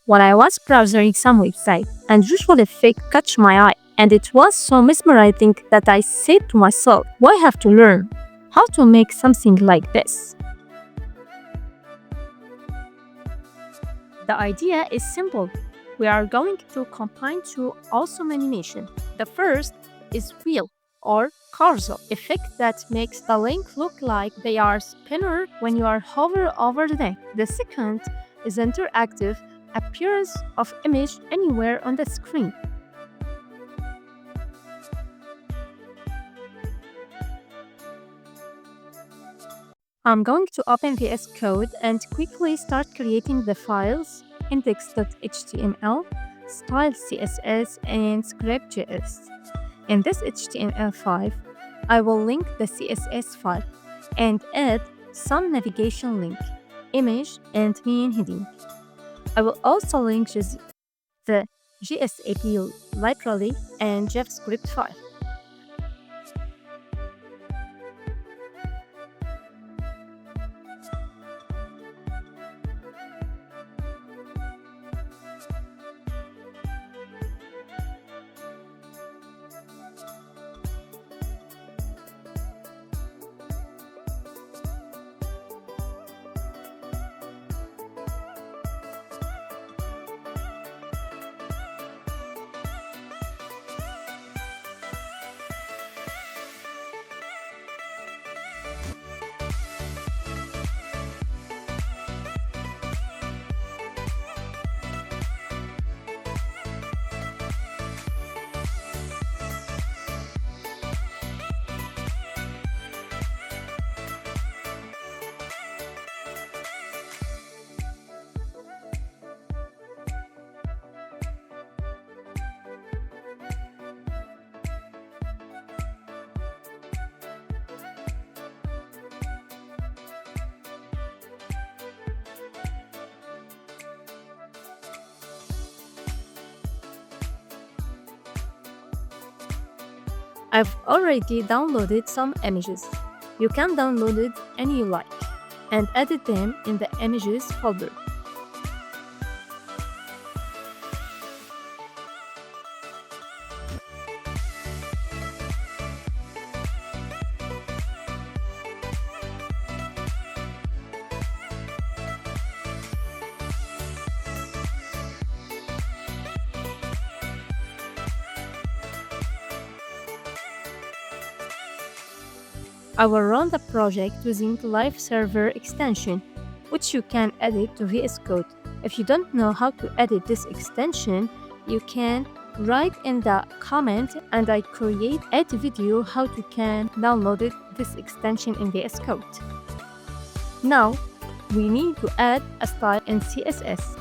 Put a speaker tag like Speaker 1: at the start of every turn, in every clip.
Speaker 1: when I was browsing some website and visual effect catch my eye, and it was so mesmerizing that I said to myself, why have to learn how to make something like this? The idea is simple. We are going to combine two awesome animations. The first is wheel or carousel effect that makes the link look like they are spinner when you are hover over them. The second is interactive appearance of image anywhere on the screen. I'm going to open VS Code and quickly start creating the files index.html, style CSS, and script.js. In this HTML file, I will link the CSS file and add some navigation link, image, and main heading. I will also link the GSAP library and JavaScript file. I've already downloaded some images. You can download it any you like and edit them in the images folder. I will run the project using Live Server extension, which you can edit to VS Code. If you don't know how to edit this extension, you can write in the comment and I create a video how you can download this extension in VS Code. Now, we need to add a style in CSS.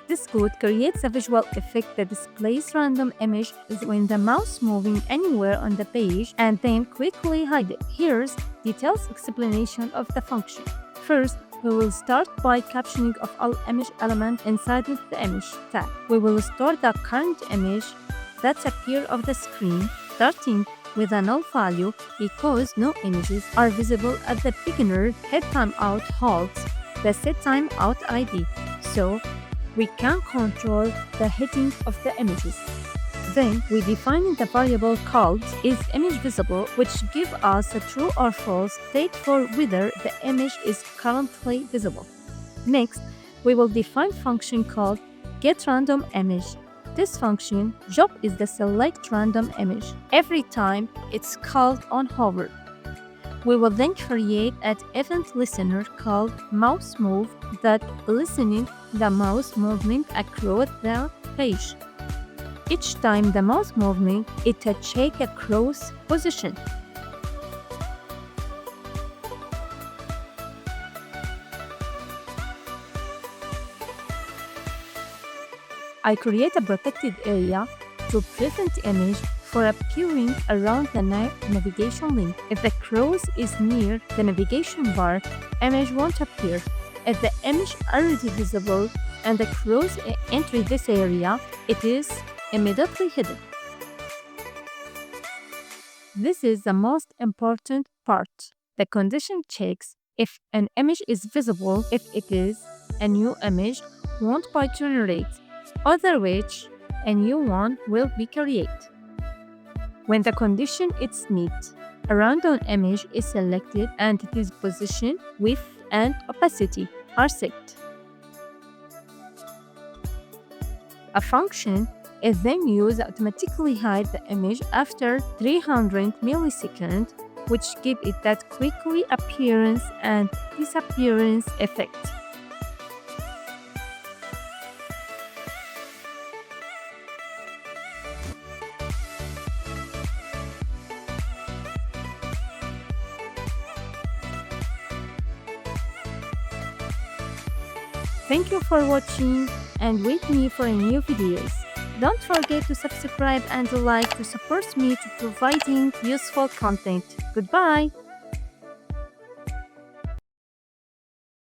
Speaker 1: This code creates a visual effect that displays random images when the mouse moving anywhere on the page and then quickly hide it. Here's detailed explanation of the function. First, we will start by captioning of all image elements inside of the image tag. We will store the current image that appear on the screen, starting with a null value because no images are visible at the beginner. Head timeout holds the set timeout ID, so we can control the heading of the images. Then we define the variable called isImageVisible, which give us a true or false state for whether the image is currently visible. Next, we will define function called getRandomImage. This function job is to select random image every time it's called on hover. We will then create an event listener called mouseMove that listening the mouse movement across the page. Each time the mouse movement, it check a cross position. I create a protected area to prevent image for appearing around the navigation link. If the cross is near the navigation bar, image won't appear. If the image already visible and the cross enters this area, it is immediately hidden. This is the most important part. The condition checks if an image is visible. If it is, a new image won't be generated, otherwise a new one will be created. When the condition is met, a random image is selected and its position, width, and opacity are set. A function is then used to automatically hide the image after 300 milliseconds, which gives it that quickly appearance and disappearance effect. Thank you for watching and wait me for new videos. Don't forget to subscribe and like to support me to providing useful content. Goodbye!